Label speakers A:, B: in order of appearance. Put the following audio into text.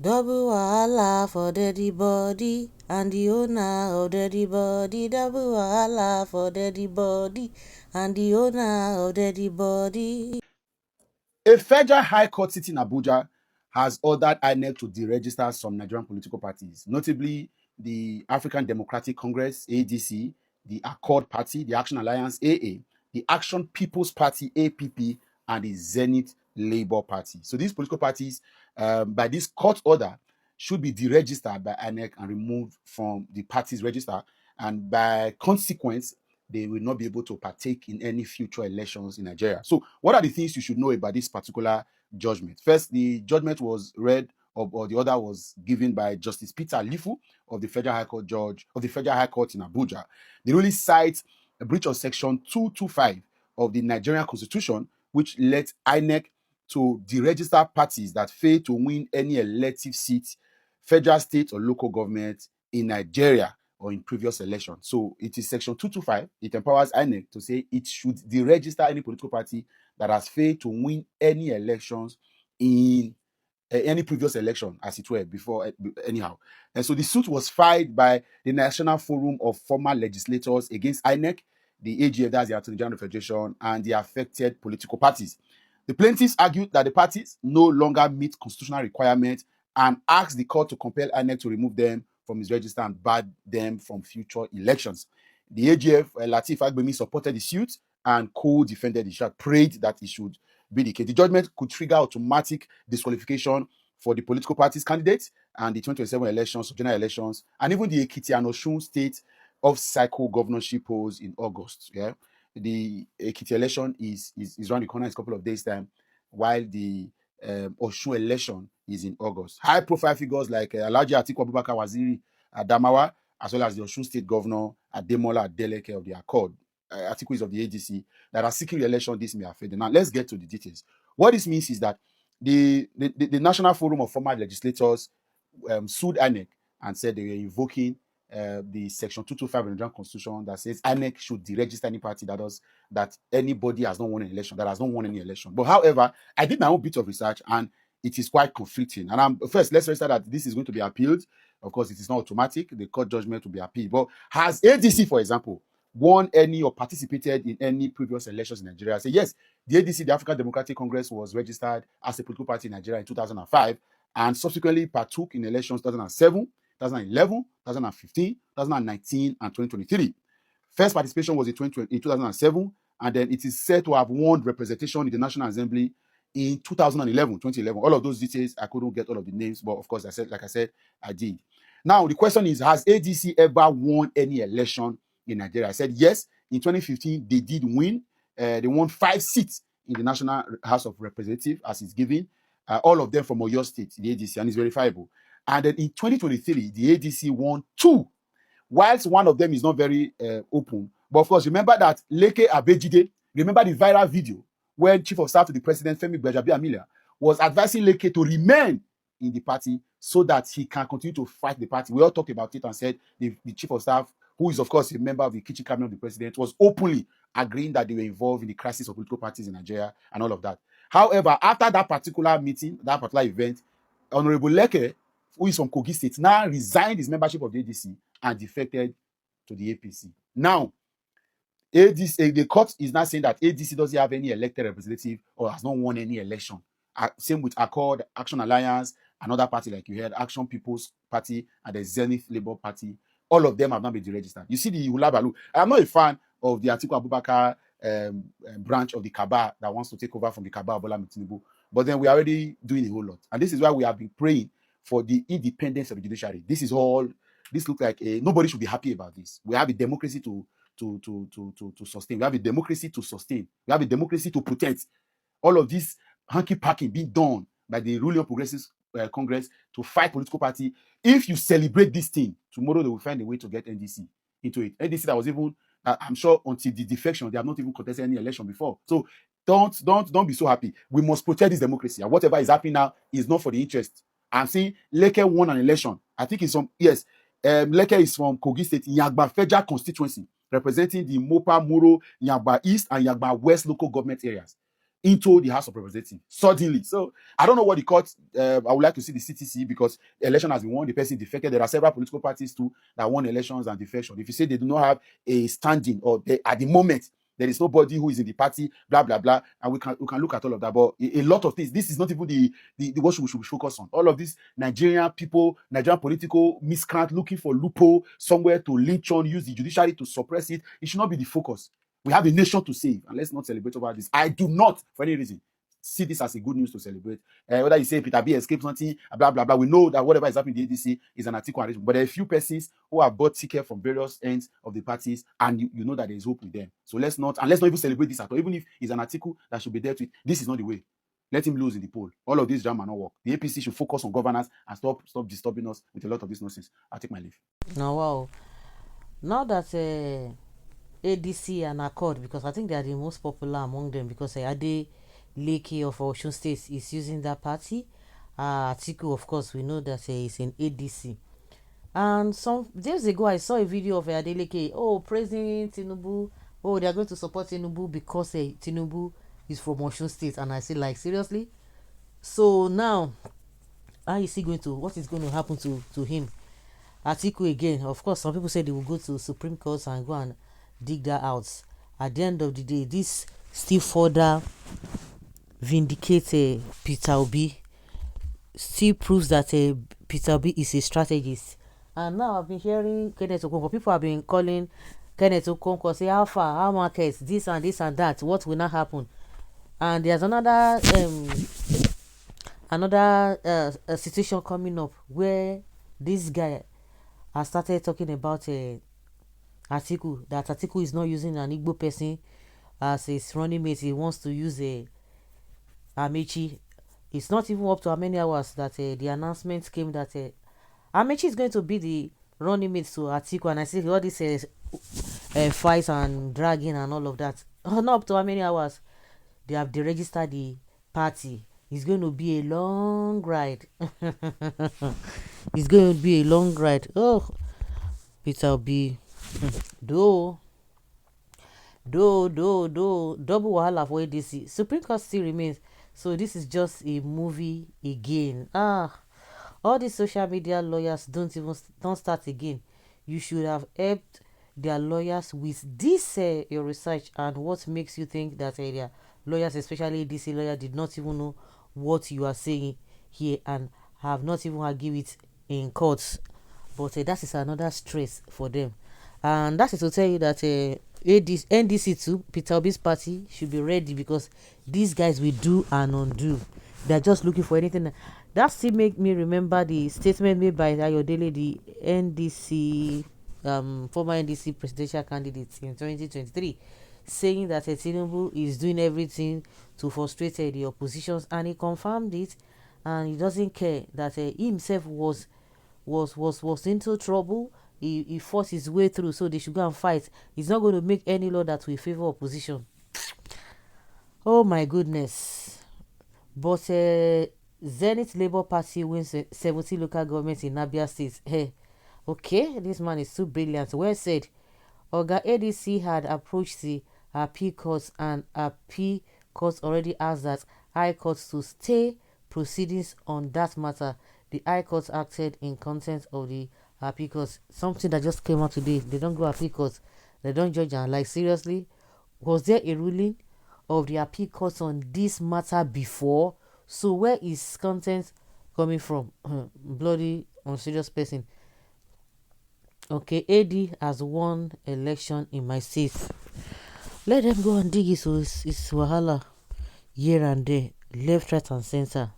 A: Double wahala for daddy body and the owner of daddy body. Double wahala for daddy body and the owner of daddy body.
B: A federal high court sitting in Abuja has ordered INEC to deregister some Nigerian political parties, notably the African Democratic Congress, ADC, the Accord Party, the Action Alliance, AA, the Action People's Party, APP, and the Zenith Labour Party. So these political parties, by this court order, should be deregistered by INEC and removed from the party's register. And by consequence, they will not be able to partake in any future elections in Nigeria. So, what are the things you should know about this particular judgment? First, the judgment was read or the order was given by Justice Peter Lifu of the Federal High Court Judge of the Federal High Court in Abuja. The ruling cites a breach of Section 225 of the Nigerian Constitution, which lets INEC to deregister parties that fail to win any elective seat, federal, state, or local government in Nigeria or in previous elections. So it is Section 225. It empowers INEC to say it should deregister any political party that has failed to win any elections in any previous election, as it were, before anyhow. And so the suit was filed by the National Forum of Former Legislators against INEC, the AGF, that's the Attorney General Federation, and the affected political parties. The plaintiffs argued that the parties no longer meet constitutional requirements and asked the court to compel INEC to remove them from his register and ban them from future elections. The AGF, Lateef Fagbemi, supported the suit and co-defended the shot, prayed that it should be the case. The judgment could trigger automatic disqualification for the political parties candidates and the 2027 elections, general elections, and even the Ekiti and Osun state off-cycle governorship polls in August. Yeah, the Ekiti election is around the corner in a couple of days' time, while the Osun election is in August. High-profile figures like Alhaji Atiku Abubakar Waziri Adamawa, as well as the Osun State Governor Ademola Adeleke of the Accord, Atiku is of the ADC, that are seeking re-election. This may affect them. Now, let's get to the details. What this means is that the National Forum of Former Legislators sued INEC and said they were invoking the Section 225 of the Nigerian Constitution that says INEC should deregister any party that anybody has not won an election, that has not won any election. But however, I did my own bit of research and it is quite conflicting. And first, let's register that this is going to be appealed. Of course, it is not automatic. The court judgment will be appealed. But has ADC, for example, won any or participated in any previous elections in Nigeria? I say yes. The ADC, the African Democratic Congress, was registered as a political party in Nigeria in 2005 and subsequently partook in elections 2007, 2011, 2015, 2019, and 2023. First participation was in 2007, and then it is said to have won representation in the National Assembly in 2011. All of those details, I couldn't get all of the names, but of course, like I said, I did. Now, the question is, has ADC ever won any election in Nigeria? I said yes. In 2015, they did win. They won 5 seats in the National House of Representatives, as it's given. All of them from Oyo State, the ADC, and it's verifiable. And then in 2023, the ADC won 2, whilst one of them is not very open. But of course, remember that Leke Abejide, remember the viral video where Chief of Staff to the President, Femi Gbajabiamila, was advising Leke to remain in the party so that he can continue to fight the party. We all talked about it and said the Chief of Staff, who is of course a member of the kitchen cabinet of the President, was openly agreeing that they were involved in the crisis of political parties in Nigeria and all of that. However, after that particular meeting, that particular event, Honorable Leke, who is from Kogi State, now resigned his membership of the ADC and defected to the APC. Now, the court is now saying that ADC doesn't have any elected representative or has not won any election. Same with Accord, Action Alliance, another party like you heard, Action People's Party, and the Zenith Labour Party. All of them have not been deregistered. You see the Hulabalu. I'm not a fan of the Atiku Abubakar branch of the Kaaba that wants to take over from the Kaaba of Bola Tinubu. But then we're already doing a whole lot. And this is why we have been praying for the independence of the judiciary. This looks like nobody should be happy about this. We have a democracy to sustain. We have a democracy to sustain. We have a democracy to protect. All of this hanky-packing being done by the ruling Progressive Congress to fight political party. If you celebrate this thing, tomorrow they will find a way to get NDC into it. NDC that was even, I'm sure until the defection, they have not even contested any election before. So don't be so happy. We must protect this democracy. And whatever is happening now is not for the interest. I'm saying Leke won an election. I think it's Leke is from Kogi State, Yagba Federal Constituency, representing the Mopa, Muro, Yagba East, and Yagba West local government areas. into the House of Representatives suddenly. So I don't know what the court. I would like to see the CTC, because the election has been won, the person defected. There are several political parties too that won elections and defection. If you say they do not have a standing, or they, at the moment there is nobody who is in the party, blah blah blah, and we can look at all of that. But a lot of things. This is not even the what we should focus on. All of these Nigerian people, Nigerian political miscreant looking for loophole somewhere to lynch on, use the judiciary to suppress it. It should not be the focus. We have a nation to save, and let's not celebrate over this. I do not, for any reason, see this as a good news to celebrate. Whether you say Peter B escaped something, blah blah blah, we know that whatever is happening in the ADC is an Atiku arrangement. But there are a few persons who have bought tickets from various ends of the parties, and you know that there is hope with them. So let's not even celebrate this at all. Even if it's an Atiku that should be dealt with, this is not the way. Let him lose in the poll. All of this drama not work. The APC should focus on governance and stop disturbing us with a lot of this nonsense. I'll take my leave.
A: Now, wow. Now that ADC and Accord, because I think they are the most popular among them, because Adeleke of Osun State is using that party. Atiku, of course, we know that he's in ADC. And some days ago, I saw a video of Adeleke, praising Tinubu. Oh, they are going to support Tinubu because Tinubu is from Osun State. And I say, like, seriously? So now, what is going to happen to him? Atiku again, of course, some people say they will go to Supreme Court and go and dig that out. At the end of the day, this still further vindicates Peter Obi, still proves that Peter Obi is a strategist. And now I've been hearing Kenneth Okonkwo, people have been calling Kenneth Okonkwo, say how far, how markets, this and that, what will not happen. And there's another situation coming up where this guy has started talking about Atiku, that Atiku is not using an Igbo person as his running mate. He wants to use Amechi. It's not even up to how many hours that the announcement came that Amechi is going to be the running mate to Atiku. And I see all these fights and dragging and all of that. Not up to how many hours they have deregistered the party. It's going to be a long ride. It's going to be a long ride. Oh, Peter will be do double wahala for ADC. Supreme Court still remains. So this is just a movie again. All these social media lawyers don't start again. You should have helped their lawyers with this your research, and what makes you think that their lawyers, especially DC lawyer, did not even know what you are saying here and have not even argued it in courts. But that is another stress for them. And that is to tell you that NDC too, Peter Obi's party, should be ready, because these guys will do and undo. They're just looking for anything. That still make me remember the statement made by Adeleke, the NDC, former NDC presidential candidate in 2023, saying that Tinubu is doing everything to frustrate the oppositions, and he confirmed it, and he doesn't care that he himself was into trouble. He forced his way through, so they should go and fight. He's not going to make any law that will favor opposition. Oh my goodness. But Zenith Labour Party wins 70 local governments in Abia State. Hey, okay, this man is too brilliant. Well said. Oga ADC had approached the appeal courts, and appeal courts already asked that High Court to stay proceedings on that matter. The High Court acted in contempt of the appeal courts. Something that just came out today. They don't go appeal courts. They don't judge. And like, seriously, was there a ruling of the appeal courts on this matter before? So where is content coming from? Bloody unserious person. Okay, AD has won election in my state. Let them go and dig it. So it's wahala here and there, left, right, and center.